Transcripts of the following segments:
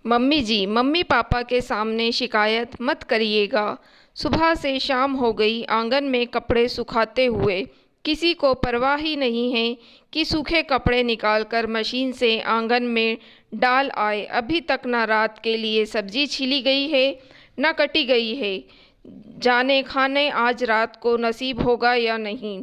Mummy जी, mummy papa के सामने शिकायत मत करिएगा। सुबह से शाम हो गई आंगन में कपड़े सुखाते हुए। किसी को परवाह ही नहीं है कि सूखे कपड़े निकालकर मशीन से आंगन में डाल आए। अभी तक न रात के लिए सब्जी छीली गई है न कटी गई है। जाने खाने आज रात को नसीब होगा या नहीं।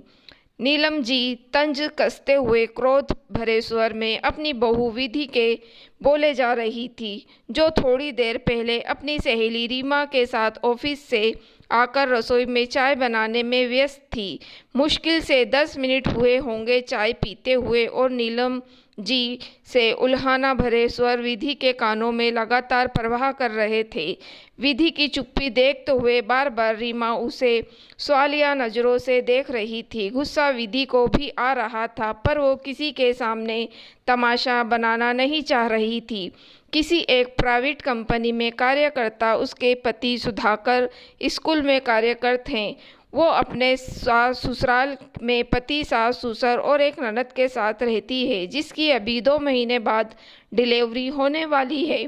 नीलम जी तंज कसते हुए क्रोध भरे स्वर में अपनी बहू विधि के बोले जा रही थी, जो थोड़ी देर पहले अपनी सहेली रीमा के साथ ऑफिस से आकर रसोई में चाय बनाने में व्यस्त थी। मुश्किल से 10 मिनट हुए होंगे चाय पीते हुए और नीलम जी से उल्हाना भरे स्वर विधि के कानों में लगातार प्रवाह कर रहे थे। विधि की चुप्पी देखते हुए बार बार रीमा उसे सवालिया नज़रों से देख रही थी। गुस्सा विधि को भी आ रहा था, पर वो किसी के सामने तमाशा बनाना नहीं चाह रही थी। किसी एक प्राइवेट कंपनी में कार्य करता उसके पति सुधाकर स्कूल में कार्यरत हैं। वो अपने सास ससुराल में पति, सास ससुर और एक ननद के साथ रहती है, जिसकी अभी 2 महीने बाद डिलीवरी होने वाली है।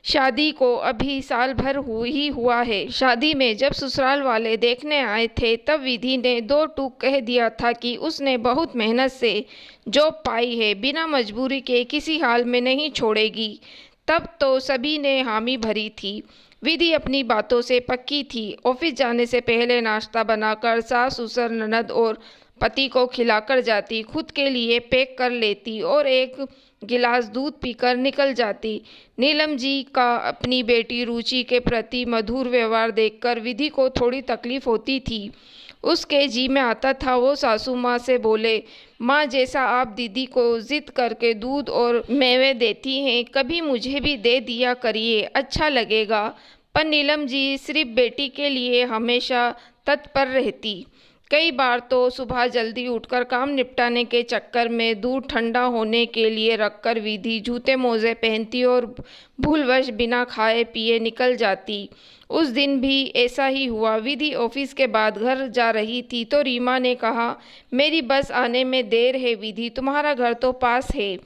शादी को अभी साल भर ही हुआ है। शादी में जब ससुराल वाले देखने आए थे तब विधि ने 2 टूक कह दिया था कि उसने बहुत मेहनत से जॉब पाई है, बिना मजबूरी के किसी हाल में नहीं छोड़ेगी। तब तो सभी ने हामी भरी थी। विधि अपनी बातों से पक्की थी। ऑफिस जाने से पहले नाश्ता बनाकर सास ससुर ननद और पति को खिलाकर जाती, खुद के लिए पैक कर लेती और एक गिलास दूध पीकर निकल जाती। नीलम जी का अपनी बेटी रुचि के प्रति मधुर व्यवहार देखकर विधि को थोड़ी तकलीफ होती थी। उसके जी में आता था वो सासू माँ से बोले, माँ जैसा आप दीदी को जिद करके दूध और मेवे देती हैं, कभी मुझे भी दे दिया करिए, अच्छा लगेगा। पर नीलम जी सिर्फ बेटी के लिए हमेशा तत्पर रहती। कई बार तो सुबह जल्दी उठकर काम निपटाने के चक्कर में दूध ठंडा होने के लिए रखकर विधि जूते मोजे पहनती और भूलवश बिना खाए पिए निकल जाती। उस दिन भी ऐसा ही हुआ। विधि ऑफिस के बाद घर जा रही थी तो रीमा ने कहा, मेरी बस आने में देर है विधि, तुम्हारा घर तो पास है,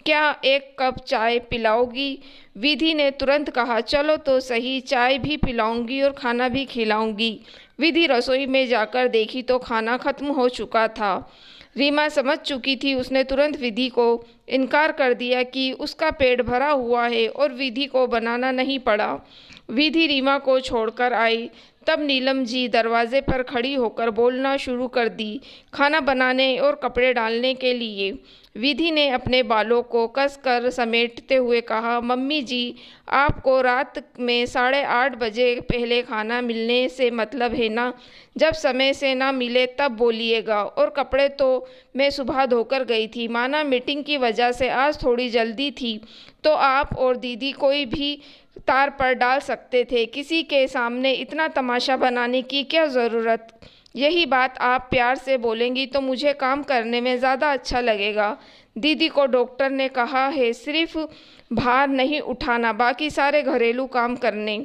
क्या एक कप चाय पिलाओगी? विधि ने तुरंत कहा, चलो तो सही, चाय भी पिलाऊंगी और खाना भी खिलाऊंगी। विधि रसोई में जाकर देखी तो खाना खत्म हो चुका था। रीमा समझ चुकी थी। उसने तुरंत विधि को इनकार कर दिया कि उसका पेट भरा हुआ है और विधि को बनाना नहीं पड़ा। विधि रीमा को छोड़कर आई तब नीलम जी दरवाजे पर खड़ी होकर बोलना शुरू कर दी, खाना बनाने और कपड़े डालने के लिए। विधि ने अपने बालों को कसकर समेटते हुए कहा, मम्मी जी, आपको रात में 8:30 बजे पहले खाना मिलने से मतलब है ना? जब समय से ना मिले तब बोलिएगा। और कपड़े तो मैं सुबह धोकर गई थी, माना मीटिंग की वजह से आज थोड़ी जल्दी थी, तो आप और दीदी कोई भी तार पर डाल सकते थे। किसी के सामने इतना तमाशा बनाने की क्या ज़रूरत? यही बात आप प्यार से बोलेंगी तो मुझे काम करने में ज़्यादा अच्छा लगेगा। दीदी को डॉक्टर ने कहा है सिर्फ भार नहीं उठाना, बाकी सारे घरेलू काम करने।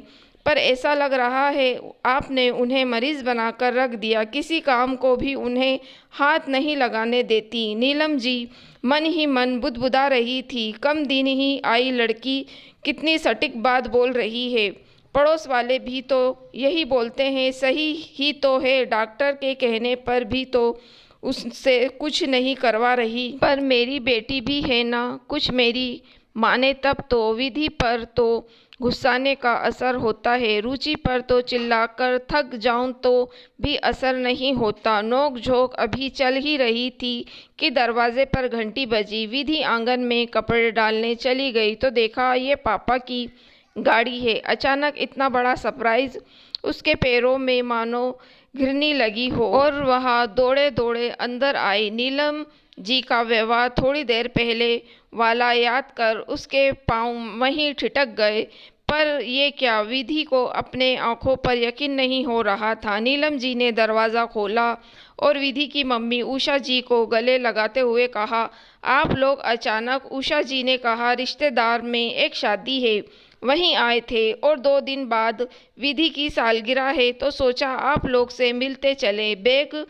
पर ऐसा लग रहा है आपने उन्हें मरीज बनाकर रख दिया, किसी काम को भी उन्हें हाथ नहीं लगाने देती। नीलम जी मन ही मन बुदबुदा रही थी, कम दिन ही आई लड़की कितनी सटीक बात बोल रही है। पड़ोस वाले भी तो यही बोलते हैं, सही ही तो है, डॉक्टर के कहने पर भी तो उससे कुछ नहीं करवा रही। पर मेरी बेटी भी है ना, कुछ मेरी माने तब तो। विधि पर तो गुस्साने का असर होता है, रुचि पर तो चिल्लाकर थक जाऊं तो भी असर नहीं होता। नोक झोंक अभी चल ही रही थी कि दरवाजे पर घंटी बजी। विधि आंगन में कपड़े डालने चली गई तो देखा ये पापा की गाड़ी है। अचानक इतना बड़ा सरप्राइज, उसके पैरों में मानो घिरनी लगी हो और वह दौड़े दौड़े अंदर आई। नीलम जी का व्यवहार थोड़ी देर पहले वाला याद कर उसके पांव वहीं ठिठक गए। पर ये क्या? विधि को अपने आंखों पर यकीन नहीं हो रहा था। नीलम जी ने दरवाज़ा खोला और विधि की मम्मी उषा जी को गले लगाते हुए कहा, आप लोग अचानक? उषा जी ने कहा, रिश्तेदार में एक शादी है, वहीं आए थे और 2 दिन बाद विधि की सालगिरह है तो सोचा आप लोग से मिलते चले। बैग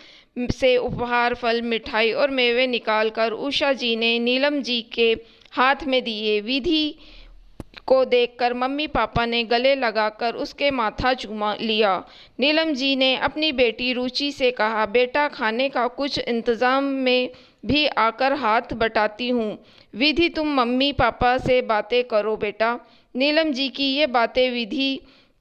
से उपहार, फल, मिठाई और मेवे निकालकर उषा जी ने नीलम जी के हाथ में दिए। विधि को देखकर मम्मी पापा ने गले लगाकर उसके माथा चूमा लिया। नीलम जी ने अपनी बेटी रुचि से कहा, बेटा खाने का कुछ इंतज़ाम में भी आकर हाथ बटाती हूँ। विधि तुम मम्मी पापा से बातें करो बेटा। नीलम जी की ये बातें विधि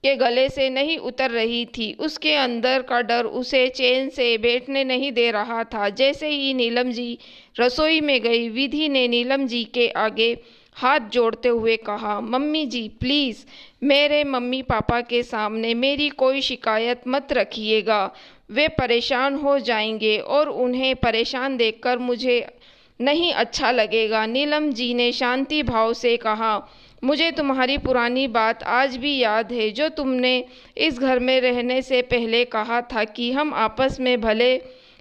के गले से नहीं उतर रही थी। उसके अंदर का डर उसे चैन से बैठने नहीं दे रहा था। जैसे ही नीलम जी रसोई में गई, विधि ने नीलम जी के आगे हाथ जोड़ते हुए कहा, मम्मी जी प्लीज़ मेरे मम्मी पापा के सामने मेरी कोई शिकायत मत रखिएगा। वे परेशान हो जाएंगे और उन्हें परेशान देखकर मुझे नहीं अच्छा लगेगा। नीलम जी ने शांति भाव से कहा, मुझे तुम्हारी पुरानी बात आज भी याद है, जो तुमने इस घर में रहने से पहले कहा था कि हम आपस में भले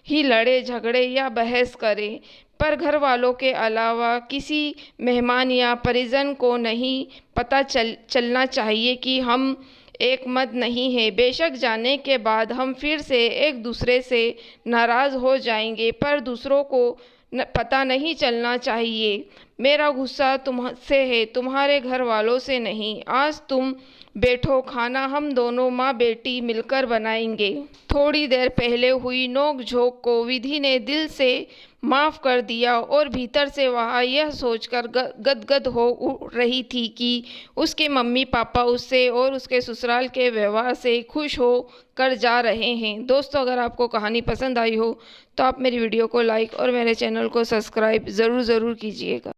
ही लड़े झगड़े या बहस करें, पर घर वालों के अलावा किसी मेहमान या परिजन को नहीं पता चलना चाहिए कि हम एक मत नहीं हैं। बेशक जाने के बाद हम फिर से एक दूसरे से नाराज़ हो जाएंगे, पर दूसरों को पता नहीं चलना चाहिए। मेरा गुस्सा तुमसे है, तुम्हारे घर वालों से नहीं। आज तुम बैठो, खाना हम दोनों माँ बेटी मिलकर बनाएंगे। थोड़ी देर पहले हुई नोक झोंक को विधि ने दिल से माफ़ कर दिया और भीतर से वह यह सोचकर गदगद हो रही थी कि उसके मम्मी पापा उससे और उसके ससुराल के व्यवहार से खुश हो कर जा रहे हैं। दोस्तों, अगर आपको कहानी पसंद आई हो तो आप मेरी वीडियो को लाइक और मेरे चैनल को सब्सक्राइब ज़रूर कीजिएगा।